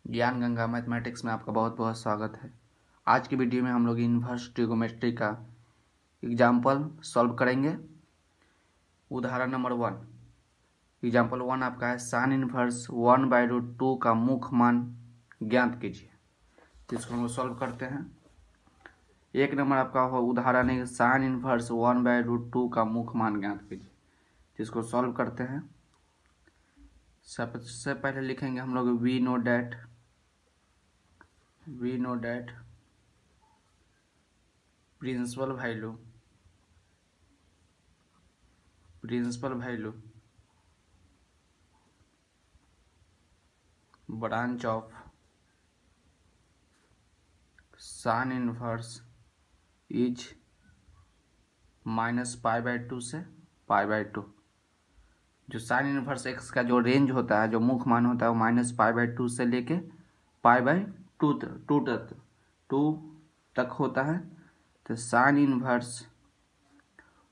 ज्ञान गंगा मैथमेटिक्स में आपका बहुत बहुत स्वागत है। आज की वीडियो में हम लोग इन्वर्स ट्रिगोमेट्री का एग्जाम्पल सॉल्व करेंगे। उदाहरण नंबर 1। एग्जाम्पल 1 आपका है साइन इन्वर्स 1/√2 का मुख्य मान ज्ञात कीजिए। जिसको हम लोग सॉल्व करते हैं। एक नंबर आपका हो उदाहरण है साइन इन्वर्स 1/√2 का मुख्य मान ज्ञात कीजिए। जिसको सॉल्व करते हैं। सबसे पहले लिखेंगे हम लोग we know that principal value branch of sine inverse is -π/2 से π/2। जो साइन इनवर्स एक्स का जो रेंज होता है, जो मुख्य मान होता है, वो -π/2 से लेके π/2 तक होता है। तो साइन इनवर्स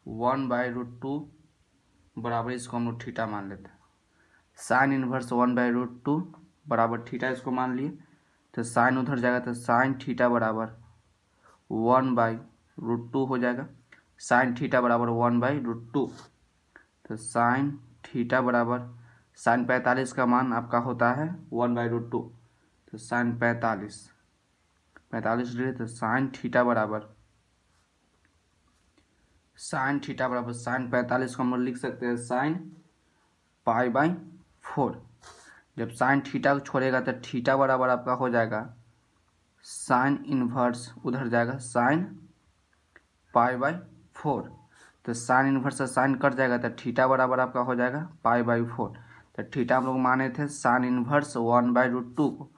1/√2 बराबर, इसको हम लोग थीटा मान लेते हैं। साइन इनवर्स 1/√2 बराबर थीटा इसको मान लिए। तो साइन उधर जाएगा तो साइन थीटा बराबर 1/√2 हो जाएगा। साइन थीटा बराबर 1/√2। तो साइन थीटा बराबर साइन 45 का मान आपका होता है 1/√2। तो साइन 45 डिग्री। तो साइन थीटा बराबर साइन 45 को हम लोग लिख सकते हैं साइन π/4। जब साइन थीटा को छोड़ेगा तो थीटा बराबर आपका हो जाएगा साइन इनवर्स, उधर जाएगा साइन π/4। तो साइन इनवर्स से साइन कट जाएगा तो थीटा बराबर आपका हो जाएगा π/4। तो थीटा हम लोग माने थे साइन इनवर्स 1/√2 को।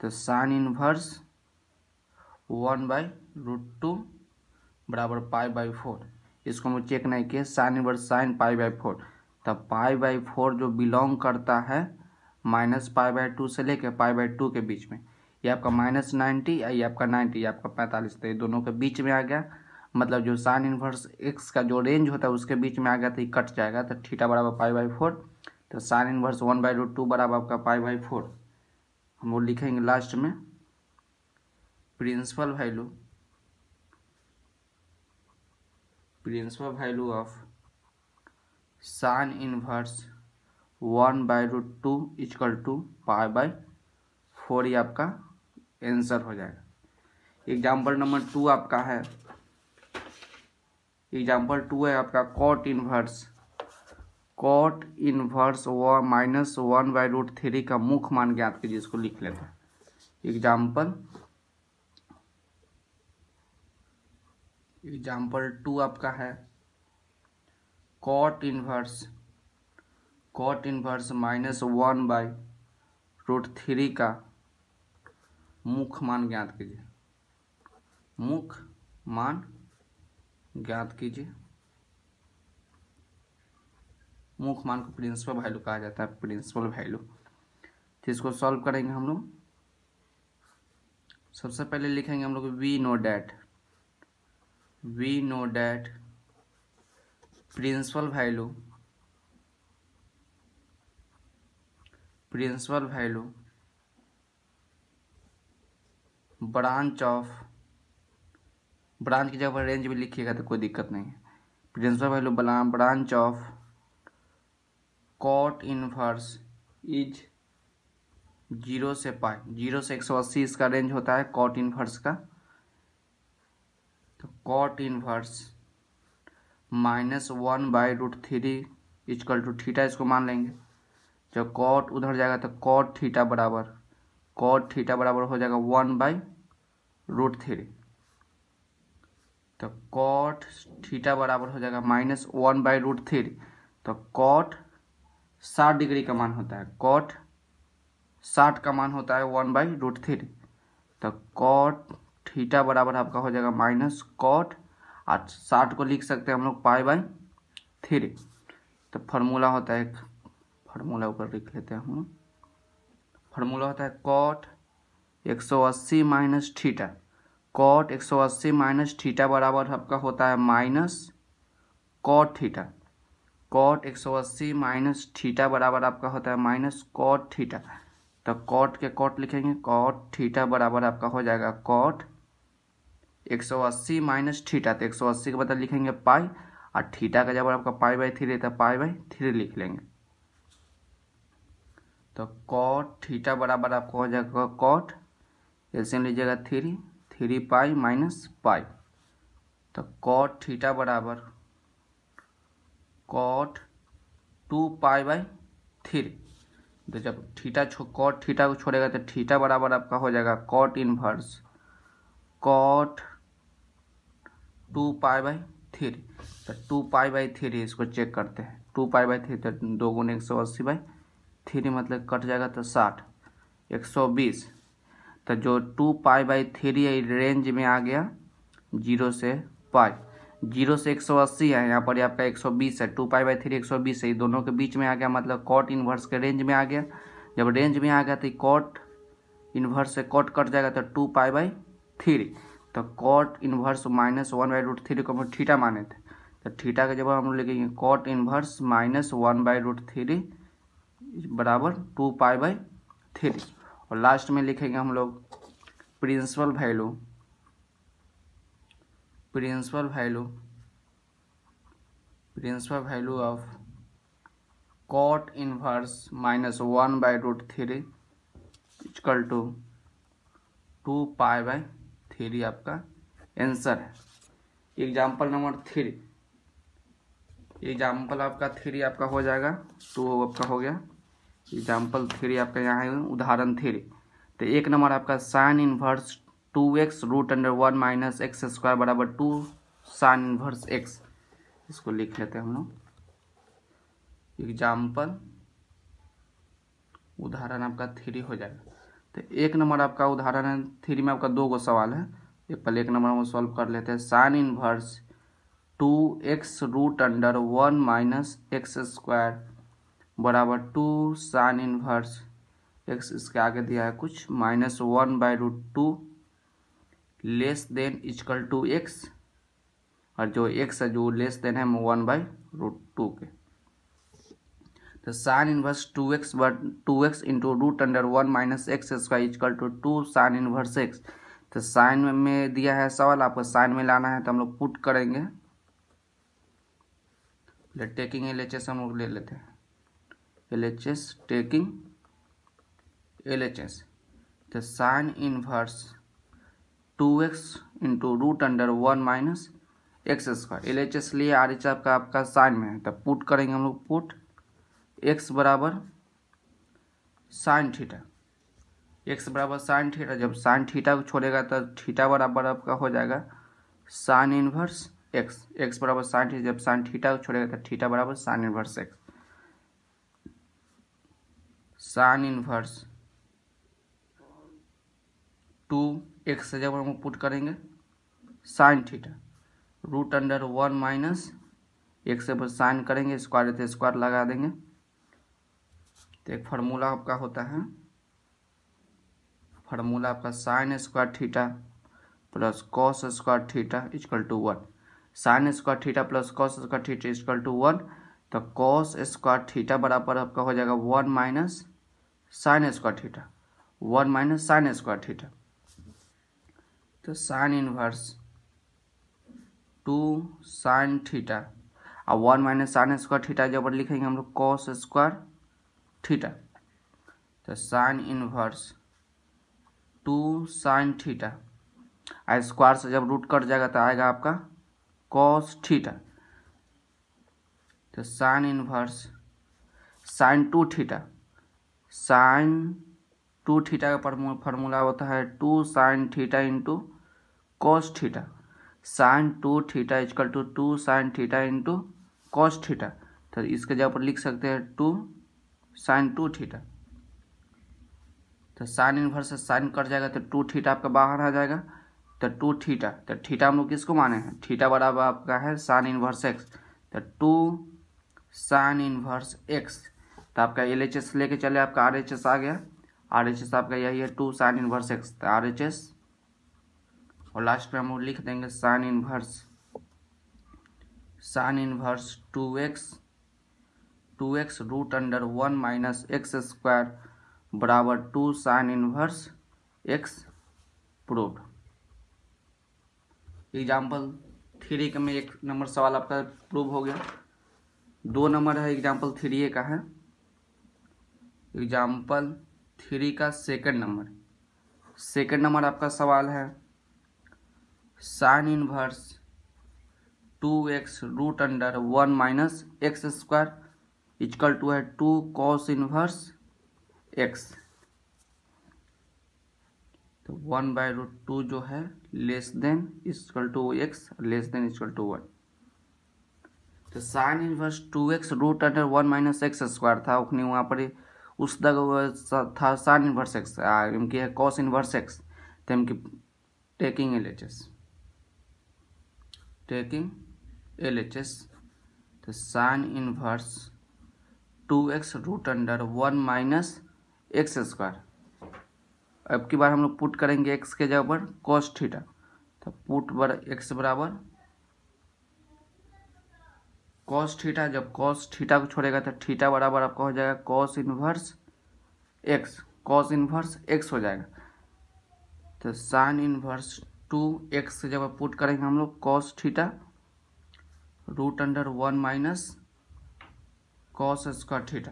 तो साइन इनवर्स 1/√2 बराबर π/4। इसको हम लोग चेक नहीं किए। साइन इनवर्स साइन π/4, तब π/4 जो बिलोंग करता है -π/2 से लेकर π/2 के बीच में। ये आपका -90 या ये आपका 90, ये आपका 45। तो ये दोनों के बीच में आ गया। मतलब जो साइन इनवर्स एक्स का जो रेंज होता है उसके बीच में आ गया तो ये कट जाएगा। तो थीटा बराबर π/4। तो साइन इनवर्स 1/√2 बराबर आपका π/4। हम वो लिखेंगे लास्ट में principal value of sine inverse 1/√2 equal to π/4। ये आपका आंसर हो जाएगा। एग्जाम्पल नंबर 2 आपका है। एग्जाम्पल 2 है आपका कॉट इनवर्स -1/√3 का मुख्य मान ज्ञात कीजिए। इसको लिख लेते हैं। एग्जाम्पल 2 आपका है कॉट इनवर्स -1/√3 का मुख्य मान ज्ञात कीजिए। मुख्य मान को प्रिंसिपल वैल्यू कहा जाता है। प्रिंसिपल वैल्यू, जिसको सॉल्व करेंगे हम लोग। सबसे पहले लिखेंगे हम लोग we know that principal value branch की जगह पर रेंज भी लिखिएगा तो कोई दिक्कत नहीं है। Principal value branch of cot inverse is 0 से π, 0 से 180 इसका रेंज होता है कॉट इनवर्स का। तो cot inverse -1/√3 equal to theta इसको मान लेंगे। जब कॉट उधर जाएगा तो कॉट थीटा बराबर हो जाएगा 1/√3। तो कॉट थीटा बराबर हो जाएगा -1/√3। तो कॉट 60 डिग्री का मान होता है। कॉट 60 का मान होता है 1/√3। तो कॉट थीटा बराबर आपका हो जाएगा माइनस कॉट, 60 को लिख सकते हैं हम लोग π/3। तो फार्मूला होता है, फार्मूला ऊपर लिख लेते हैं हम। फार्मूला होता है cot 180 minus theta. Cot 180 minus theta बराबर आपका होता है minus cot theta. Cot 180 minus theta बराबर आपका होता है माइनस कॉट थीटा। तो कॉट के कॉट लिखेंगे, कॉट थीटा बराबर आपका हो जाएगा कॉट 180 माइनस थीटा, तो 180 के बदले लिखेंगे पाई, और थीटा का जब आपका पाई/3 तो पाई/3 लिख लेंगे। तो कॉट थीटा बराबर आपको हो जाएगा कॉट, एलसीएम लीजिएगा 3 पाई माइनस पाई, तो कॉट थीटा बराबर कॉट 2 पाई/3। तो जब थीटा कॉट थीटा को छोड़ेगा तो थीटा बराबर आपका हो जाएगा कॉट इनवर्स कॉट 2 पाई/3। तो 2 पाई/3 इसको चेक करते हैं, 2 पाई/3 तो 2 गुणे 180/3 मतलब कट जाएगा तो 60, 120। तो जो 2 पाई/3 है रेंज में आ गया 0 से पाई, 0 से 180 है, यहाँ पर आपका 120 है, 2 पाई/3 120 है, दोनों के बीच में आ गया मतलब कॉट इनवर्स के रेंज में आ गया। जब रेंज में आ गया तो कॉट इनवर्स से कॉट कट जाएगा तो 2 पाई/3, तो कॉट इनवर्स -1/√3 को हम थीटा माने थे, तो थीटा का जब हम लोग लिखेंगे कॉट इनवर्स -1/√3 बराबर 2 पाई/3, और लास्ट में लिखेंगे हम लोग principal value of cot inverse -1/√3 equal to 2 पाई/3 आपका आंसर है। एग्जाम्पल नंबर 3, एग्जाम्पल आपका 3 आपका हो जाएगा, 2 आपका हो गया, एग्जाम्पल 3 आपका यहाँ है उदाहरण 3। तो 1 नंबर आपका sine inverse 2x√1 minus x square बराबर 2 साइन इनवर्स x, इसको लिख लेते हैं हम लोग। एग्जाम्पल उदाहरण आपका 3 हो जाएगा। तो 1 नंबर आपका उदाहरण है 3 में आपका 2 गो सवाल है, पहले 1 नंबर हम सॉल्व कर लेते हैं। Sine inverse 2x√1 minus x square बराबर 2 साइन इनवर्स x, इसके आगे दिया है कुछ -1/√2 less than equal to x, और जो x है जो लेस देन है 1/√2 के। तो sine inverse 2x into √1 minus x square equal to 2 sine inverse x। तो साइन में दिया है सवाल, आपको साइन में लाना है, तो हम लोग पुट करेंगे, टेकिंग LHS हम लोग ले लेते हैं, LHS टेकिंग LHS। तो sine inverse 2x into √1 minus x square, LHS लिए RHS आपका साइन में है, तब पुट करेंगे हम लोग, पुट x बराबर साइन थीटा, x बराबर साइन थीटा, जब साइन थीटा को छोड़ेगा तो थीटा बराबर आपका हो जाएगा साइन इनवर्स x बराबर साइन थीटा, जब साइन थीटा को छोड़ेगा तो थीटा बराबर sign inverse x। Sign inverse 2x से जब हम पुट करेंगे साइन थीटा √1 माइनस x से साइन करेंगे, स्क्वायर तो स्क्वायर लगा देंगे, तो एक फार्मूला आपका होता है, फार्मूला आपका sine square theta plus cos square theta equal to 1, sine square theta plus cos square theta equal to 1। तो कॉस स्क्वायर थीटा बराबर आपका हो जाएगा 1 minus sine square theta, 1 minus sine square theta. तो साइन इनवर्स 2 साइन थीटा और 1 minus sine square theta जब लिखेंगे हम लोग कॉस स्क्वायर थीटा। तो sine inverse 2 sine theta, square से जब रूट कट जाएगा तो आएगा आपका कॉस थीटा। तो sine inverse sine 2 theta, sine 2 theta का फार्मूला होता है 2 sine theta into cos theta, sine 2 theta equal to 2 sine theta into cos theta. तो इसके जगह पर लिख सकते हैं 2 साइन 2 थीटा। तो साइन इनवर्स से साइन कट जाएगा तो 2 थीटा आपका बाहर आ जाएगा, तो 2 थीटा, तो थीटा हम लोग किसको माने हैं, थीटा बराबर आपका है साइन इनवर्स x, तो 2 साइन इनवर्स x। तो आपका LHS लेके चले, आपका RHS आ गया, RHS आपका यही है 2 साइन इनवर्स x, तो RHS, और लास्ट में हम लोग लिख देंगे sign inverse 2x √1 minus x square बराबर 2 sine inverse x proved. Example 3 का में 1 नंबर सवाल आपका प्रूव हो गया। 2 नंबर है एग्जाम्पल 3 का है। एग्जाम्पल 3 का सेकंड नंबर आपका सवाल है sine inverse 2x root under 1 minus x square equal to है 2 कॉस इनवर्स x। तो 1/√2 जो है less than equal to x, less than equal to 1। तो sine inverse 2x root under 1 minus x square था उखनी वहाँ पर उस था साइन इनवर्स एक्स इनकी है कॉस इनवर्स एक्स। तो इनकी टेकिंग LHS तो sine inverse 2x root under 1 minus x square. अब की बार हम लोग पुट करेंगे x के जगह पर कॉस थीटा। तो पुट x बराबर कॉस थीटा। जब कॉस थीटा को छोड़ेगा तो थीटा बराबर आपका हो जाएगा कॉस इनवर्स x हो जाएगा। तो साइन इनवर्स 2x जब पुट करेंगे हम लोग cos theta root under 1 minus cos square theta.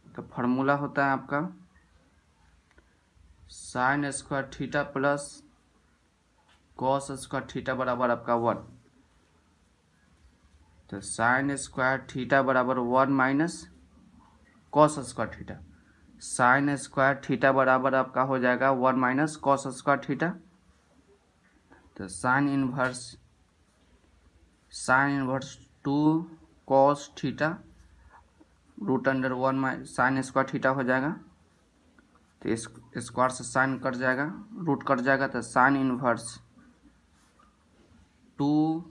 तो फार्मूला होता है आपका sine square theta plus cos square theta बराबर आपका 1। तो साइन स्क्वायर थीटा बराबर 1 minus cos square theta. Sine square theta बराबर आपका हो जाएगा 1 माइनस कॉस स्क्वायर थीटा। तो sine inverse 2 cos theta root under 1 sine square theta हो जाएगा। तो इस स्क्वायर से साइन कट जाएगा, रूट कट जाएगा। तो साइन इनवर्स 2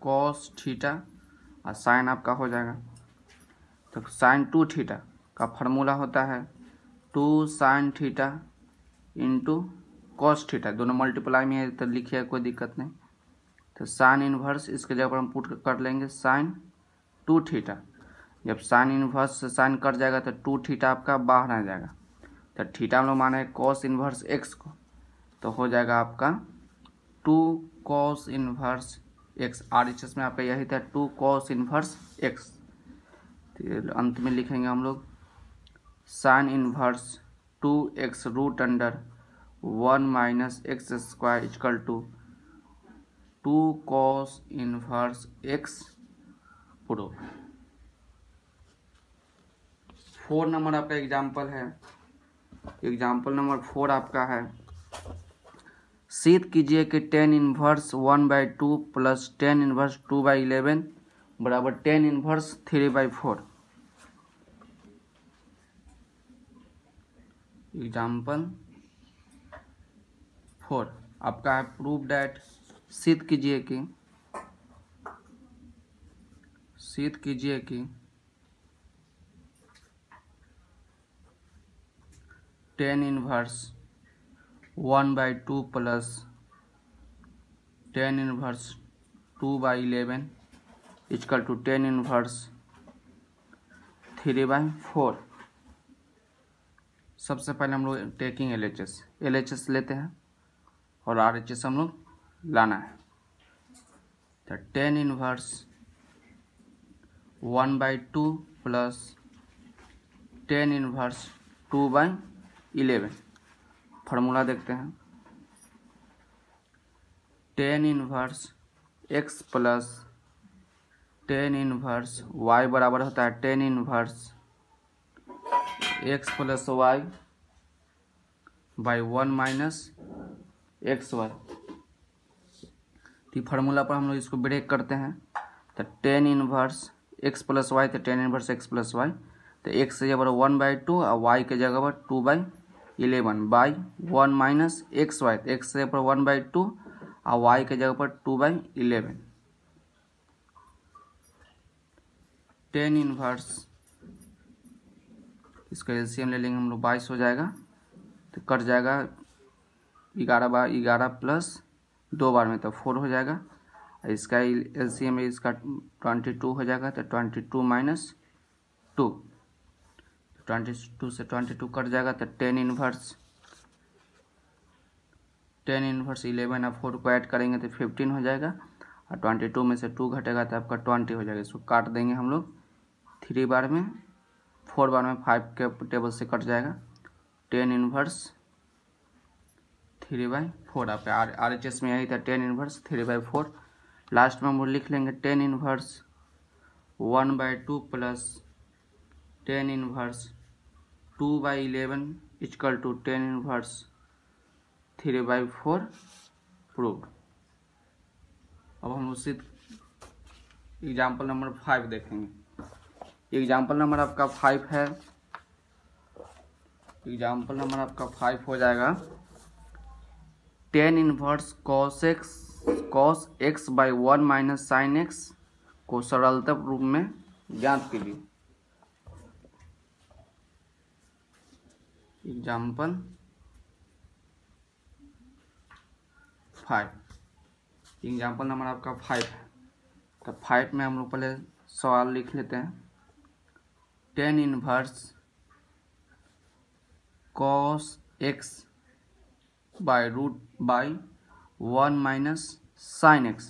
कॉस थीटा और साइन आपका हो जाएगा। तो साइन 2 थीटा का फार्मूला होता है 2 sine theta into cos theta. दोनों मल्टीप्लाई में है तो लिखिए, कोई दिक्कत नहीं। तो साइन इनवर्स इसके जगह पर हम पुट कर लेंगे साइन 2 थीटा। जब साइन इनवर्स से साइन कट जाएगा तो 2 थीटा आपका बाहर आ जाएगा। तो थीटा हम लोग माने कॉस इनवर्स एक्स को, तो हो जाएगा आपका 2 कॉस इनवर्स एक्स। RHS में आपका यही था 2 कॉस इनवर्स एक्स। तो अंत में लिखेंगे हम लोग sine inverse 2x root under 1 minus x square equal to 2 cos inverse x prove. 4 number आपका एग्जाम्पल है। एग्जाम्पल नंबर 4 आपका है सिद्ध कीजिए कि tan inverse 1/2 plus tan inverse 2/11 बराबर tan इनवर्स 3/4। एग्जाम्पल 4 आपका है प्रूव डैट सिद्ध कीजिए कि tan inverse 1/2 plus tan inverse 2/11 equal to tan inverse 3/4। सबसे पहले हम लोग टेकिंग LHS लेते हैं और RHS हम लोग लाना है। तो tan inverse 1/2 plus tan inverse 2/11। Formula देखते हैं tan inverse x plus tan inverse y बराबर होता है tan inverse x plus y by 1 minus x y. तो फार्मूला पर हम लोग इसको ब्रेक करते हैं। तो tan inverse x plus y, तो tan inverse x plus y. तो x की जगह 1/2 और y के जगह पर 2/11 बाई 1 माइनस एक्स वाई। तो x की जगह पर 1/2 और y के जगह पर 2/11। tan इनवर्स इसका एलसीएम ले लेंगे हम लोग 22 हो जाएगा। तो कट जाएगा 11/11 प्लस 2 बार में तो 4 हो जाएगा। इसका एलसीएम इसका 22 हो जाएगा। तो 22 माइनस 2 22 से 22 कट जाएगा तो टेन इनवर्स 11 और 4 को ऐड करेंगे तो 15 हो जाएगा, और 22 में से 2 घटेगा तो आपका 20 हो जाएगा। इसको काट देंगे हम लोग 3 बार में, 4 बार में 5 के टेबल से कट जाएगा। टेन इनवर्स 3/4 आपका RHS में यही था, टेन इनवर्स 3/4। लास्ट में हम लोग लिख लेंगे tan inverse 1/2 plus tan inverse 2/11 equal to tan inverse 3/4 proved. अब हम उसी एग्जाम्पल नंबर 5 देखेंगे। एग्जाम्पल नंबर आपका 5 है, एग्जाम्पल नंबर आपका 5 हो जाएगा tan inverse cos x by 1 minus sine x को सरलतम रूप में ज्ञात कीजिए। एग्जाम्पल 5, एग्जाम्पल नंबर आपका 5 है। तो 5 में हम लोग पहले सवाल लिख लेते हैं। Tan inverse cos x by root by 1 minus sine x,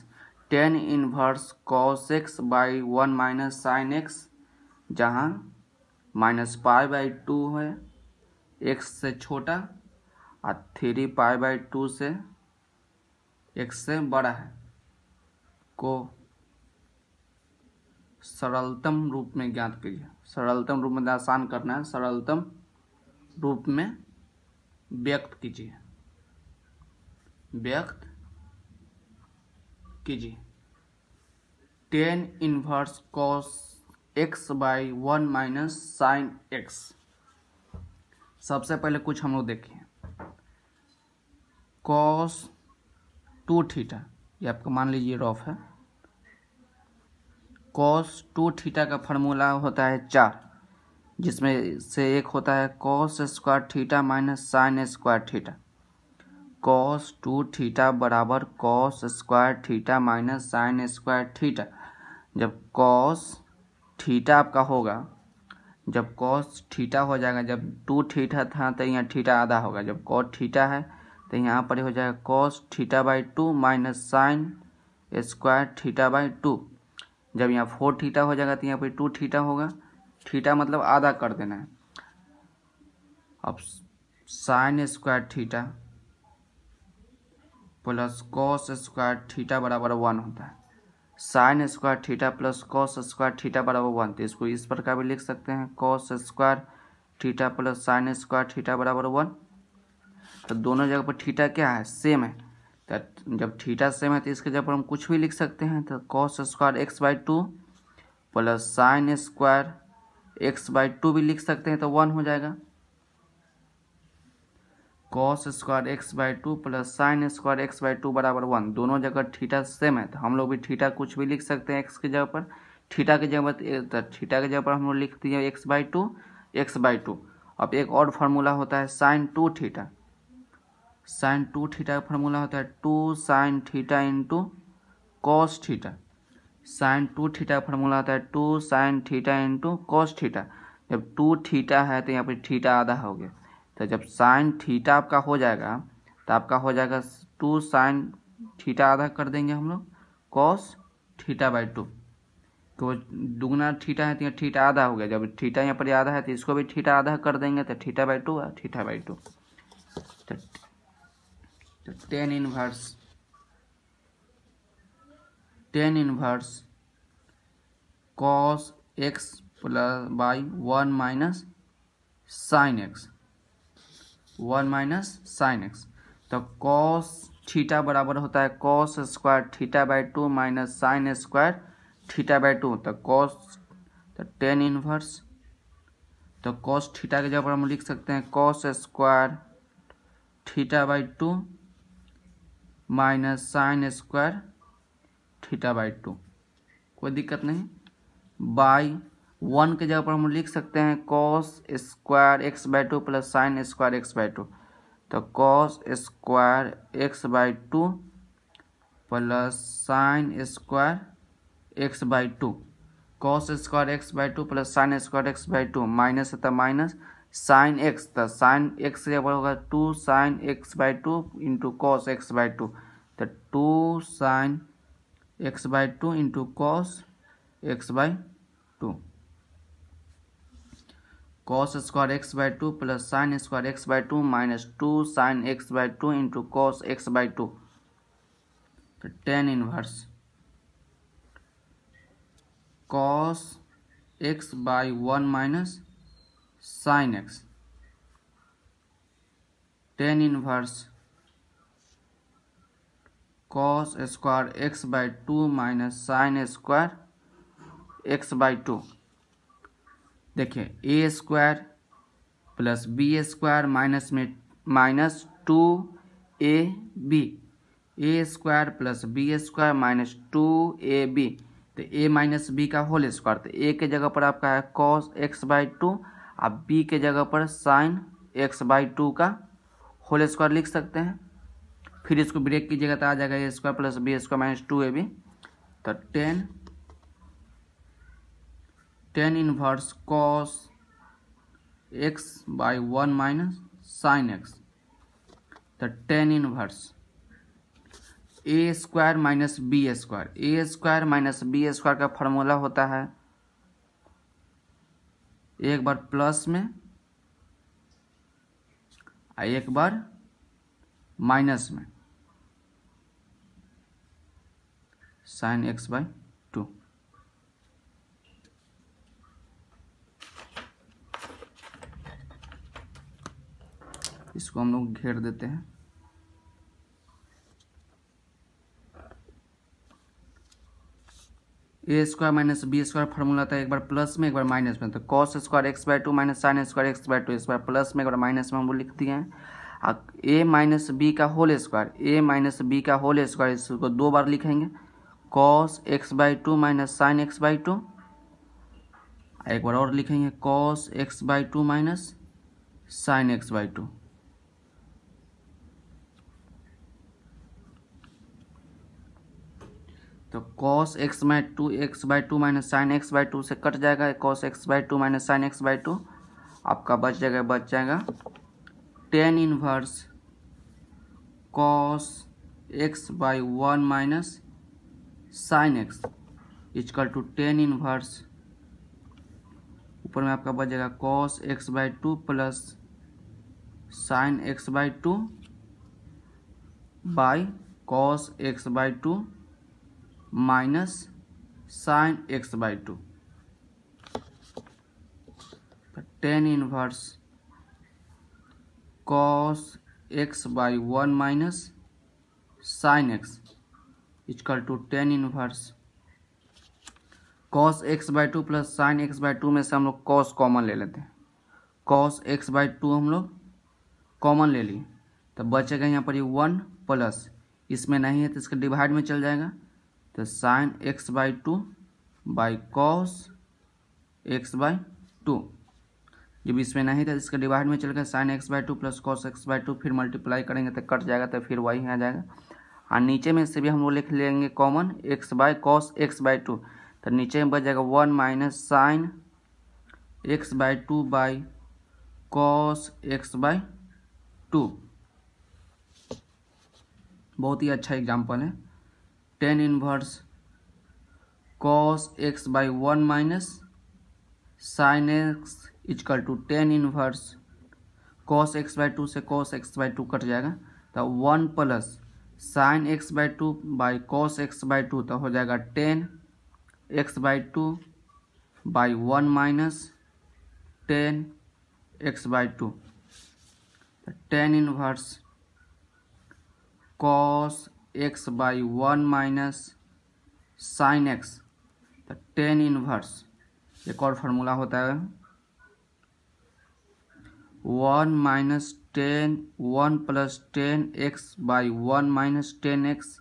tan inverse cos x by 1 minus sine x, जहाँ -π/2 है, x से छोटा, और 3π/2 से x से बड़ा है, को सरलतम रूप में ज्ञात कीजिए। सरलतम रूप में आसान करना है, सरलतम रूप में व्यक्त कीजिए, व्यक्त कीजिए। Tan inverse cos x by 1 minus sine x। सबसे पहले कुछ हम लोग देखिए, cos 2 थीटा, ये आपका मान लीजिए रफ है। cos 2 थीटा का फार्मूला होता है 4, जिसमें से एक होता है cos square theta minus sine square theta. cos 2 theta बराबर cos square theta minus sine square theta. जब cos थीटा आपका होगा, जब cos थीटा हो जाएगा, जब 2 थीटा था तो यहाँ थीटा आधा होगा, जब cos थीटा है तो यहाँ पर हो जाएगा cos theta by 2 minus sine square theta by 2। जब यहाँ 4 थीटा हो जाएगा तो यहाँ पर 2 थीटा होगा, थीटा मतलब आधा कर देना है। अब sign square theta plus cos square theta बराबर 1 होता है। Sign square theta plus cos square theta बराबर 1, तो इसको इस प्रकार भी लिख सकते हैं, cos square theta plus sine square theta बराबर 1। तो दोनों जगह पर थीटा क्या है, सेम है। तो जब थीटा सेम है तो इसके जगह पर हम कुछ भी लिख सकते हैं। तो cos square x/2 plus sine square x/2 भी लिख सकते हैं, तो 1 हो जाएगा। cos square x/2 plus sine square x/2 बराबर 1। दोनों जगह थीटा सेम है तो हम लोग भी थीटा कुछ भी लिख सकते हैं x की जगह पर। थीटा की जगह पर, थीटा की जगह पर हम लोग लिख दिए x/2। अब एक और फार्मूला होता है साइन 2 थीटा। साइन 2 थीटा का फार्मूला होता है 2 sine theta into cos theta. Sine 2 theta का फार्मूला होता है 2 sine theta into cos theta. जब 2 थीटा है तो यहाँ पर थीटा आधा हो गया, तो जब साइन थीटा आपका हो जाएगा तो आपका हो जाएगा 2 साइन थीटा आधा कर देंगे हम लोग कॉस थीटा बाई 2। तो दुगना थीटा है तो यहाँ थीटा आधा हो गया, जब थीटा यहाँ पर आधा है तो इसको भी थीटा आधा कर देंगे तो थीटा बाई 2 और थीटा बाई 2। तो tan inverse cos x plus by 1 minus sine x, 1 minus sine x. तो cos थीटा बराबर होता है cos square theta by 2 minus sine square theta by 2। तो cos, तो टेन इनवर्स, तो cos थीटा के जगह पर हम लिख सकते हैं cos square theta by 2 minus sine square theta by 2, कोई दिक्कत नहीं। बाई 1 के जगह पर हम लिख सकते हैं cos square x by 2 plus sine square x by 2। तो cos square x by 2 plus sine square x by 2। Cos square x by two plus sine square x by two minus है तो माइनस साइन एक्स, तो sine x के बराबर होगा two sine x by two into cos x by two, तो two sine x by two into cos x by to, cos square x by two plus sine square x by two minus two sine x by two into cos x by two, तो tan inverse cos x by one minus sine x, tan inverse cos square x by two minus sine square x by two. देखिए a square plus b square minus में minus two a b, a square plus b square minus two a b, तो a minus b का whole square, तो ए के जगह पर आपका है कॉस एक्स बाई टू, आप बी के जगह पर साइन एक्स बाई टू का होल स्क्वायर लिख सकते हैं। फिर इसको ब्रेक कीजिएगा तो आ जाएगा a square plus b square minus two a b, तो tan inverse cos x by one minus sine x, तो tan inverse a square minus b square, a square minus b square का formula होता है एक बार plus में एक बार माइनस में, साइन एक्स बाई टू। इसको हम लोग घेर देते हैं। A square minus b square formula था एक बार प्लस में एक बार माइनस में, तो cos square x by two minus sine square x by to, इस बार प्लस में एक बार माइनस में हम लोग लिख दिए हैं। ए माइनस बी का whole square, a minus b का होल स्क्वायर, इसको दो बार लिखेंगे, cos x by two minus sine x by two, एक बार और लिखेंगे cos x by two minus sine x by two. तो cos x by two minus sine x by two से कट जाएगा, cos x by two minus sine x by two आपका बच जाएगा tan inverse cos x by one minus sine x equal to tan inverse, ऊपर में आपका बच जाएगा cos x by two plus sine x by two by cos x by two minus sine x by two, tan inverse cos x by one minus sine x equal to tan inverse cos x by two plus sine x by two में से हम लोग cos common ले लेते हैं, cos x by to हम लोग common ले लिए, तो बचेगा यहाँ पर ये वन प्लस, इसमें नहीं है तो इसका डिवाइड में चल जाएगा, तो sine x by two by cos x by to, जब इसमें नहीं था इसका डिवाइड में चल गया sign x by two plus cos x by to, फिर मल्टीप्लाई करेंगे तो कट जाएगा, तो फिर वही आ जाएगा। और नीचे में से भी हम लोग लिख लेंगे common x by cos x by two, तो नीचे में बच जाएगा one minus sine x by two by cos x by two. बहुत ही अच्छा एग्जाम्पल है। Tan inverse cos x by one minus sine x equal to tan inverse cos x by two से cos x by two cut जाएगा, तो one plus sine x by two by cos x by two, तो हो जाएगा ten x by two by one minus ten x by two, tan inverse cos x by one minus sine x, तो tan inverse एक और formula होता है one minus ten one plus ten x by one minus ten x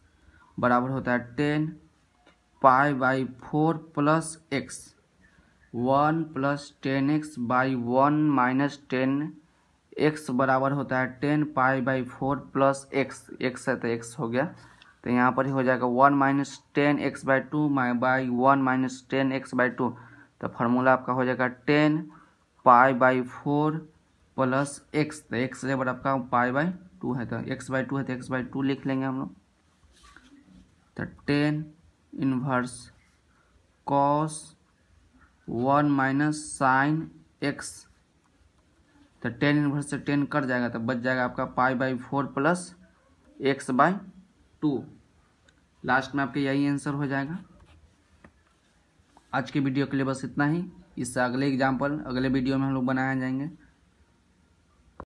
बराबर होता है ten pi by four plus x, one plus ten x by one minus ten x बराबर होता है ten pi by four plus x, x है तो x हो गया, तो यहाँ पर ही हो जाएगा 1 minus 10x/2 by 1 minus 10x/2। तो फार्मूला आपका हो जाएगा 10π/4 प्लस x। तो x बराबर आपका π/2 है, तो x/2 है तो x/2 लिख लेंगे हम लोग। तो 10 inverse cos 1 minus sine x। तो 10 इनवर्स से 10 कट जाएगा तो बच जाएगा आपका π/4 प्लस x/2। लास्ट में आपके यही आंसर हो जाएगा। आज के वीडियो के लिए बस इतना ही। इससे अगले एग्जाम्पल अगले वीडियो में हम लोग बनाए जाएंगे।